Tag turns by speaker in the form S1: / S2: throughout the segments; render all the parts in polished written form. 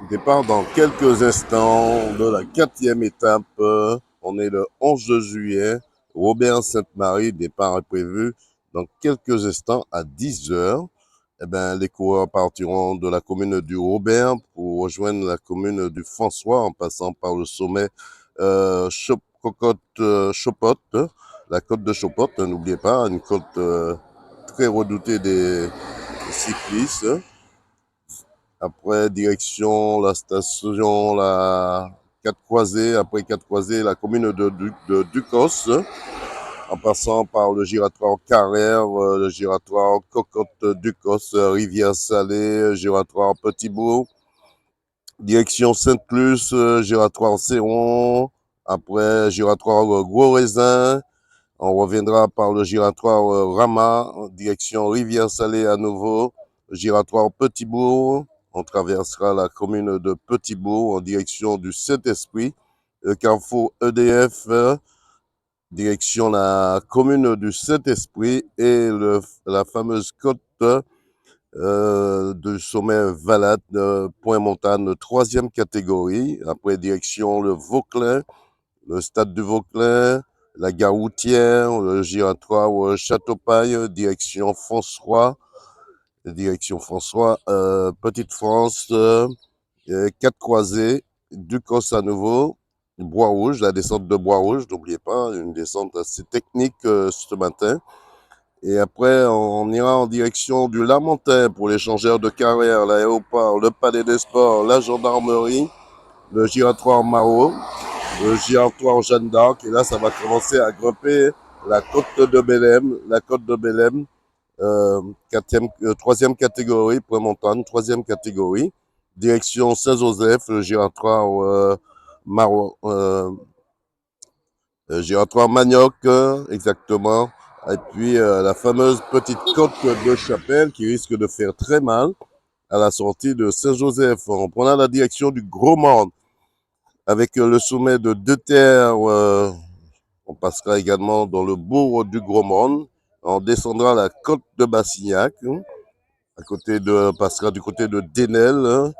S1: Départ dans quelques instants de la 4e étape. On est le 11 juillet. Robert-Sainte-Marie, départ est prévu dans quelques instants à 10 heures. Eh ben, les coureurs partiront de la commune du Robert pour rejoindre la commune du François en passant par le sommet Chopotte, la côte de Chopotte, n'oubliez pas, une côte très redoutée des cyclistes. Après, direction la station, la 4 Croisés. Après 4 Croisés, la commune de Ducos, en passant par le giratoire Carrère, le giratoire Cocotte Ducos, Rivière-Salée, giratoire Petit-Bourg. Direction Sainte-Luce, giratoire Céron. Après, giratoire Gros Raisin. On reviendra par le giratoire Rama, direction Rivière-Salée à nouveau, giratoire Petit-Bourg. On traversera la commune de Petit-Bourg en direction du Saint-Esprit, le carrefour EDF, direction la commune du Saint-Esprit et la fameuse côte du sommet Valade, Point-Montagne, 3e catégorie. Après, direction le Vauclin, le stade du Vauclin, la gare routière, le giratoire Château-Paille, direction François, Petite France, 4 Croisés, Ducos à nouveau, Bois-Rouge, la descente de Bois-Rouge, n'oubliez pas, une descente assez technique ce matin. Et après, on ira en direction du Lamentin pour l'échangeur de carrière, l'aéroport, le palais des sports, la gendarmerie, le giratoire Maro, le giratoire Jeanne d'Arc. Et là, ça va commencer à grimper la côte de Bélem, troisième catégorie, point montagne, troisième catégorie. Direction Saint-Joseph, le giratoire giratoire Manioc, exactement. Et puis la fameuse petite côte de Chapelle qui risque de faire très mal à la sortie de Saint-Joseph. On prendra la direction du Gros Monde avec le sommet de Deux-Terres. On passera également dans le bourg du Gros Monde. On descendra la côte de Bassignac, passera du côté de Denel.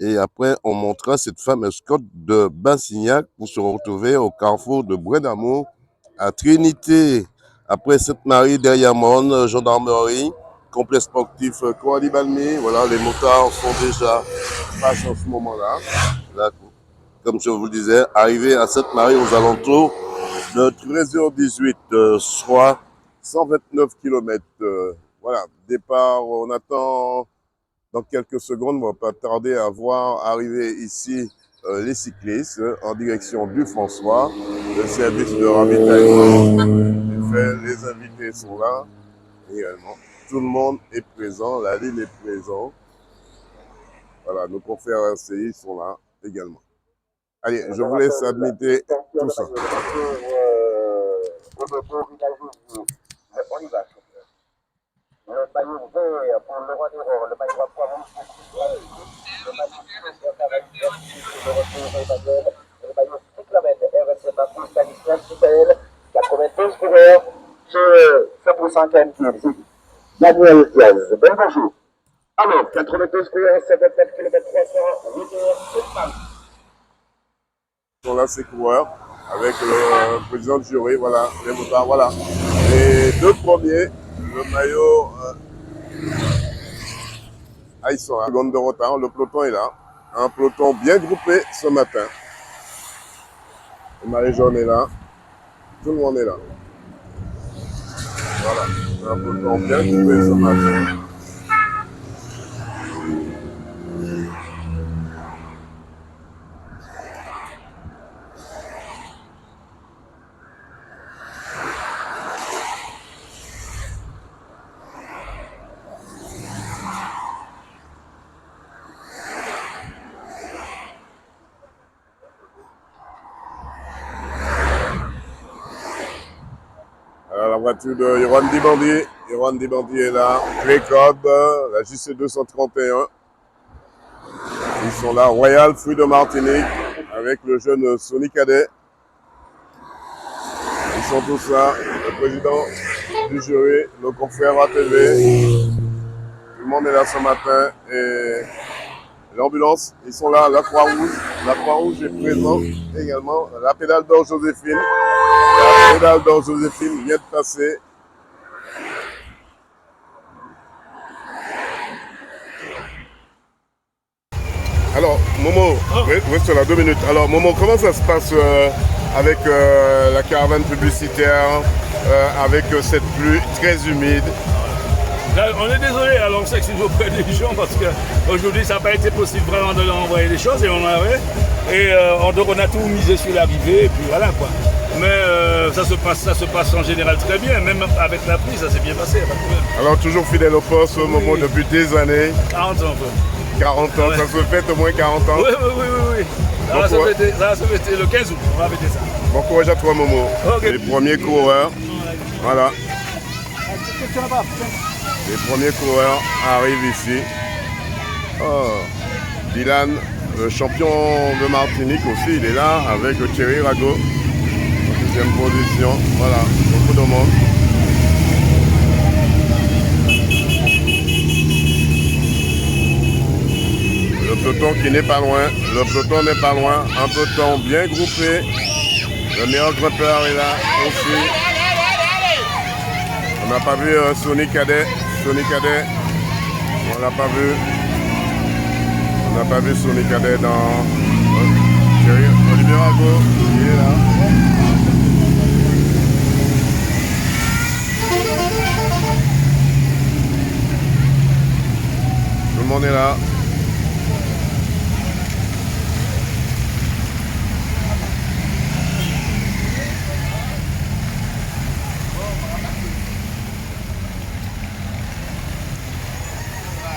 S1: Et après, on montera cette fameuse côte de Bassignac pour se retrouver au carrefour de Bray-d'Amour à Trinité. Après Sainte-Marie, derrière Mon, gendarmerie, complexe sportif Coali Balmy. Voilà, les motards sont déjà face en ce moment-là. Là, comme je vous le disais, arrivé à Sainte-Marie aux alentours de 13h18, soit 129 km. Voilà, départ, on attend dans quelques secondes, on ne va pas tarder à voir arriver ici les cyclistes en direction du François, le service de ravitaillement. Les invités sont là également. Tout le monde est présent, la ville est présente. Voilà, nos confrères RCI sont là également. Allez, je vous laisse admiter tout ça. Le maillot vert pour le roi des rois, le maillot à poids rouge pour le maillot de retour Emmanuel, le maillot cyclamène RSM Marco Stanislas Michael, 92 coureurs sur 100% quinze. Daniel Diaz, bon bonjour. Alors, 92 coureurs, 59 km 300, route Sainte-Marie. Sont là ces coureurs avec le président du jury, voilà, les motards, voilà. Les deux premiers, le maillot. Ils sont à seconde de retard, le peloton est là. Un peloton bien groupé ce matin. Marie-Jeanne est là. Tout le monde est là. Voilà. Un peloton bien groupé ce matin. Alors, la voiture de Yoran Dibandi. Yoran Dibandi est là. Précob, la JC 231. Ils sont là. Royal, fruit de Martinique, avec le jeune Sonny Cadet. Ils sont tous là. Le président du jury, nos confrères ATV. Tout le monde est là ce matin. Et L'ambulance, ils sont là, la Croix-Rouge est présente également. La pédale d'or Joséphine vient de passer. Alors, Momo, reste là 2 minutes. Alors, Momo, comment ça se passe avec la caravane publicitaire, avec cette pluie très humide?
S2: Là, on est désolé, alors on s'excuse auprès des gens parce qu'aujourd'hui ça n'a pas été possible vraiment de leur envoyer des choses et on avait. Et donc on a tout misé sur l'arrivée et puis voilà quoi. Mais ça se passe en général très bien, même avec la pluie ça s'est bien passé, pas de problème.
S1: Alors toujours fidèle au poste, Momo, depuis des années.
S2: 40 ans quoi.
S1: 40 ans, ouais. Ça se fait au moins 40 ans.
S2: Oui. Ça va se fêter le 15 août, on va fêter ça.
S1: Bon courage à toi Momo. Okay. Les premiers coureurs. Voilà. Les premiers coureurs arrivent ici. Oh, Dylan, le champion de Martinique aussi, il est là avec Thierry Rago. En deuxième position. Voilà, beaucoup de monde. Le peloton qui n'est pas loin. Le peloton n'est pas loin. Un peloton bien groupé. Le meilleur grimpeur est là aussi. On n'a pas vu Sonny Cadet. On l'a pas vu. On n'a pas vu Sonny Cadet dans Olivier Rago. Il est là. Tout le monde est là.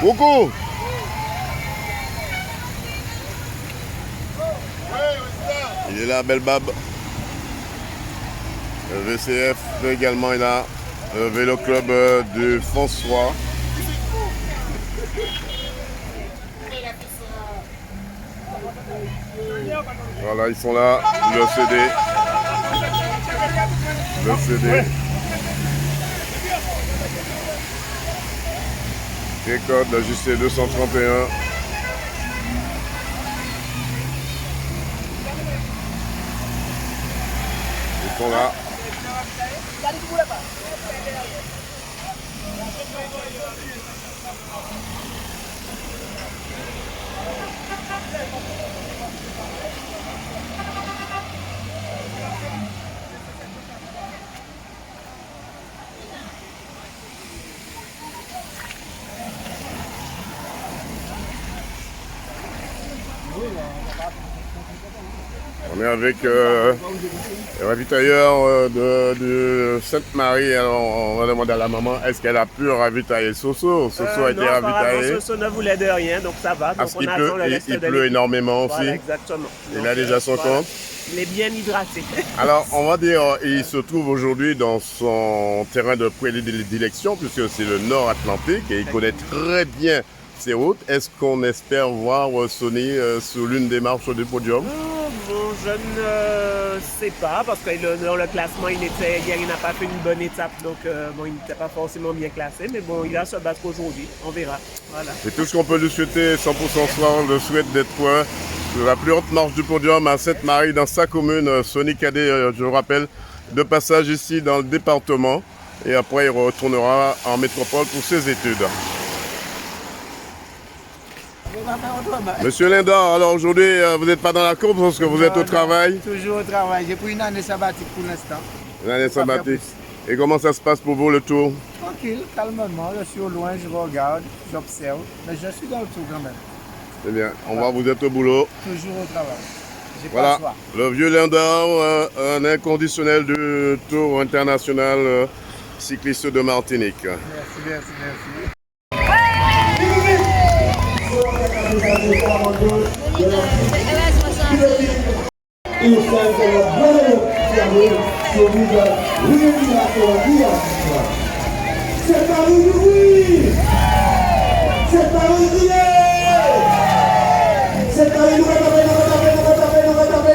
S1: Beaucoup. Il est là, Belbab. Le VCF également est là. Le vélo club de François. Voilà, ils sont là. Le CD. Récorde, la JC 231. Ils sont là. On est avec le ravitailleur de Sainte-Marie. Alors on va demander à la maman, est-ce qu'elle a pu ravitailler Soso? Soso a été ravitaillé.
S3: Soso ne voulait de rien, donc ça va.
S1: Parce qu'il pleut énormément aussi.
S3: Voilà, exactement.
S1: Il a déjà son compte.
S3: Il est bien hydraté.
S1: Alors on va dire, il se trouve aujourd'hui dans son terrain de prédilection, puisque c'est le Nord Atlantique et il connaît très bien ses routes. Est-ce qu'on espère voir Sonny sur l'une des marches du podium?
S3: Je ne sais pas, parce que dans le classement, hier, il n'a pas fait une bonne étape, donc il n'était pas forcément bien classé, mais bon, il va se battre aujourd'hui, on verra. Voilà.
S1: Et tout ce qu'on peut lui souhaiter, 100% soir, on le souhaite d'être sur la plus haute marche du podium à Sainte-Marie, dans sa commune. Sonny Cadet, je le rappelle, de passage ici dans le département, et après il retournera en métropole pour ses études. Monsieur Linda, alors aujourd'hui, vous n'êtes pas dans la course parce que vous êtes au travail?
S4: Toujours au travail. J'ai pris une année sabbatique pour l'instant.
S1: Une année sabbatique. Et comment ça se passe pour vous le tour?
S4: Tranquille, calmement. Je suis au loin, je regarde, j'observe. Mais je suis dans le tour quand même.
S1: C'est bien. On va vous êtes au boulot.
S4: Toujours au travail.
S1: Voilà, le vieux Linda, un inconditionnel du Tour international cycliste de Martinique.
S4: Merci.
S5: C'est Paris, oui! C'est Paris, c'est Paris, nous rattraper.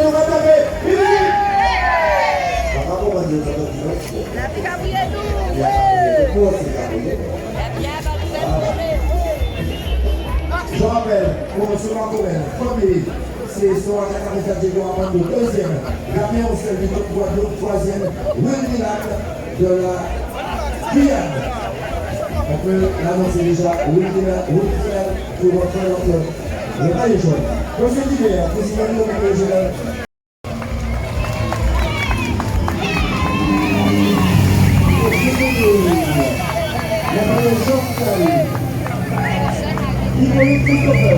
S5: Je rappelle, pour M. Noël, premier, c'est Sora Cacamouflage de Guamando, deuxième, Damien Roussel du Top Guadeloupe, troisième, Will Milan de la Guyane. On peut l'annoncer déjà, Will Milan pour votre le maillot jaune. Monsieur Diver, président du maillot jaune. Le maillot jaune qui arrive. Hippolyte Christopher.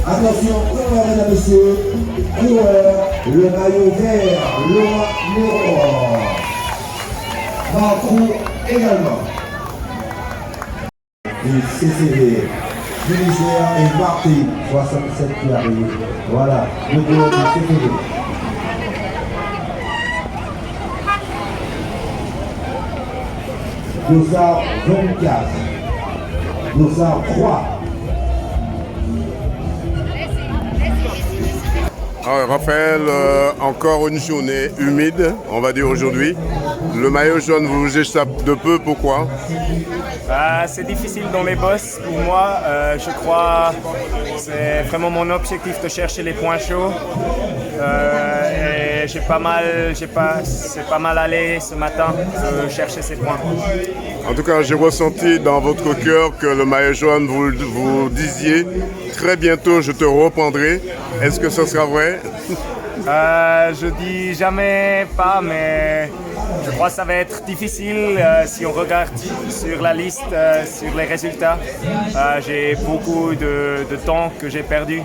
S5: Attention, coureur, mesdames et messieurs, coureur, le maillot vert, Laura Muro. Marcou également. Et CCV, du Niger et Marty, 67 qui arrive. Voilà, le coureur du CCV. Dossard 24, Dossard 3.
S1: Alors, Raphaël, encore une journée humide, on va dire aujourd'hui. Le maillot jaune vous échappe de peu, pourquoi?
S6: C'est difficile dans les bosses pour moi. Je crois que c'est vraiment mon objectif de chercher les points chauds. Et c'est pas mal allé ce matin de chercher ces points.
S1: En tout cas, j'ai ressenti dans votre cœur que le maillot jaune, vous disiez très bientôt je te reprendrai. Est-ce que ce sera vrai?
S6: Je dis jamais pas, mais je crois que ça va être difficile si on regarde sur la liste, sur les résultats. J'ai beaucoup de temps que j'ai perdu.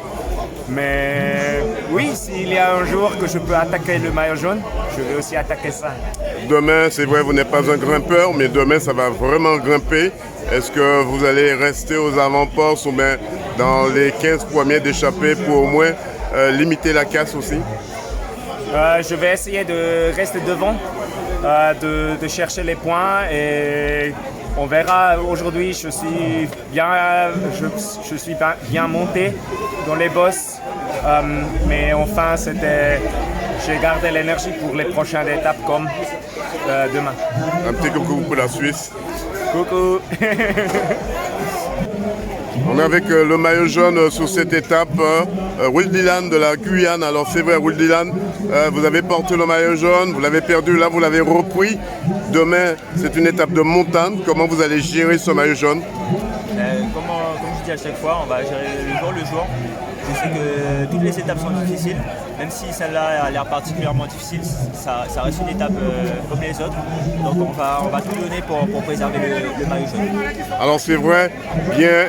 S6: Mais oui, s'il y a un jour que je peux attaquer le maillot jaune, je vais aussi attaquer ça.
S1: Demain, c'est vrai, vous n'êtes pas un grimpeur, mais demain, ça va vraiment grimper. Est-ce que vous allez rester aux avant-postes ou bien dans les 15 premiers d'échappée pour au moins limiter la casse aussi?
S6: Je vais essayer de rester devant, de chercher les points et on verra. Aujourd'hui, je suis bien monté dans les bosses, mais enfin, j'ai gardé l'énergie pour les prochaines étapes comme demain.
S1: Un petit coucou pour la Suisse.
S6: Coucou.
S1: On est avec le maillot jaune sur cette étape, Will Dylan de la Guyane. Alors c'est vrai, Will Dylan, vous avez porté le maillot jaune, vous l'avez perdu, là vous l'avez repris. Demain, c'est une étape de montagne. Comment vous allez gérer ce maillot jaune?
S7: Comme je dis à chaque fois, on va gérer le jour le jour. Je sais que toutes les étapes sont difficiles, même si celle-là a l'air particulièrement difficile, ça reste une étape comme les autres. Donc on va tout donner pour préserver le maillot jaune. Alors
S1: c'est vrai,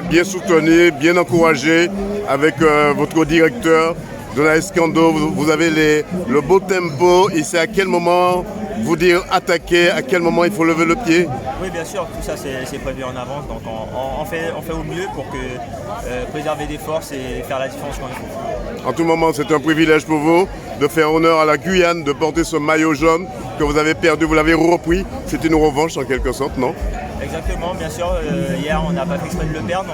S1: bien soutenu, bien encouragé avec votre directeur, Donald Escando. Vous avez le beau tempo. Il sait à quel moment vous dire attaquer, à quel moment il faut lever le pied.
S7: Oui, bien sûr, tout ça c'est prévu en avance. Donc on fait au mieux pour préserver des forces et faire la différence quand il faut.
S1: En tout moment, c'est un privilège pour vous de faire honneur à la Guyane, de porter ce maillot jaune que vous avez perdu, vous l'avez repris. C'est une revanche en quelque sorte, non?
S7: Exactement, bien sûr. Hier, on n'a pas fait exprès de le perdre.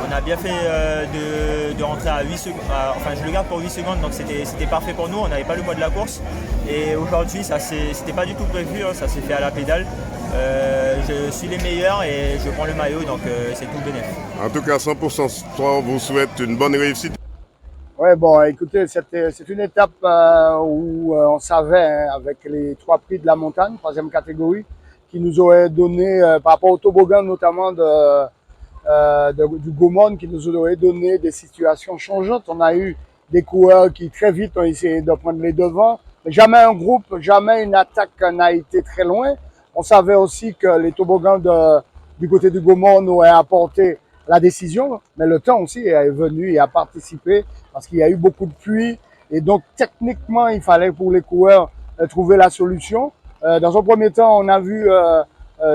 S7: On a bien fait de rentrer à 8 secondes. Enfin, je le garde pour 8 secondes, donc c'était parfait pour nous. On n'avait pas le poids de la course. Et aujourd'hui, c'était pas du tout prévu. Ça s'est fait à la pédale. Je suis les meilleurs et je prends le maillot, donc c'est tout bénéfique.
S1: En tout cas, 100%, on vous souhaite une bonne réussite.
S4: Ouais, bon, écoutez, c'est une étape où on savait, hein, avec les 3 prix de la montagne, 3e catégorie, qui nous aurait donné, par rapport au toboggan notamment du Gaumont, qui nous aurait donné des situations changeantes. On a eu des coureurs qui très vite ont essayé de prendre les devants. Mais jamais un groupe, jamais une attaque n'a été très loin. On savait aussi que les toboggans du côté du Gaumont auraient apporté la décision, mais le temps aussi est venu et a participé parce qu'il y a eu beaucoup de pluie Et donc, techniquement, il fallait pour les coureurs trouver la solution. Dans un premier temps, on a vu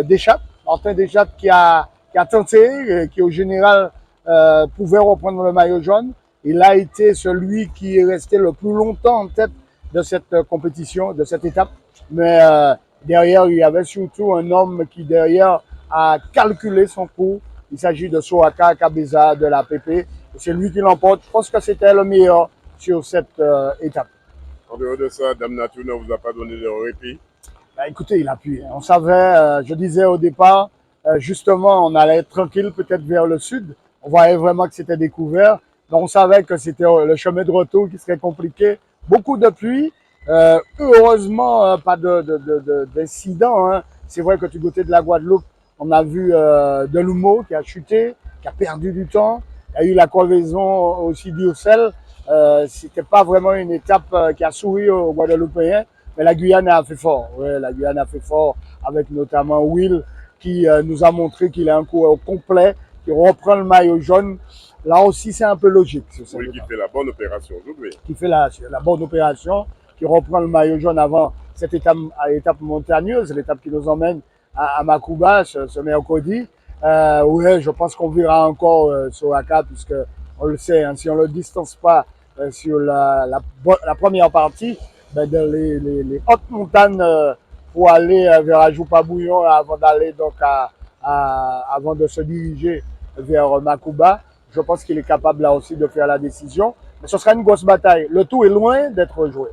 S4: Deschamps, Martin Deschamps qui a tenté, qui au général pouvait reprendre le maillot jaune. Il a été celui qui est resté le plus longtemps en tête de cette compétition, de cette étape. Mais derrière, il y avait surtout un homme qui derrière a calculé son coup. Il s'agit de Soaka Kabeza de la PP. C'est lui qui l'emporte. Je pense que c'était le meilleur sur cette étape.
S1: En dehors de ça, Dame Nature ne vous a pas donné de répit?
S4: Bah, écoutez, il a pu. On savait, je disais au départ, justement, on allait être tranquille peut-être vers le sud. On voyait vraiment que c'était découvert. Mais on savait que c'était le chemin de retour qui serait compliqué. Beaucoup de pluie. Heureusement, pas d'incident. Hein. C'est vrai que du côté de la Guadeloupe, on a vu Delumeau qui a chuté, qui a perdu du temps. Il y a eu la crevaison aussi d'Ursel. C'était pas vraiment une étape qui a souri aux Guadeloupéens. Mais la Guyane a fait fort. Ouais, la Guyane a fait fort avec notamment Will qui nous a montré qu'il a un coureur complet, qui reprend le maillot jaune. Là aussi, c'est un peu logique.
S1: Oui, qui fait la bonne opération aujourd'hui.
S4: Qui fait la bonne opération, qui reprend le maillot jaune avant cette étape montagneuse, l'étape qui nous emmène à Macouba ce mercredi. Oui, je pense qu'on verra encore Soaka, puisque on le sait, hein, si on ne le distance pas sur la première partie, ben, les hautes montagnes pour aller vers Ajoupa-Bouillon avant d'aller donc avant de se diriger vers Macouba. Je pense qu'il est capable là aussi de faire la décision. Mais ce sera une grosse bataille. Le tout est loin d'être joué.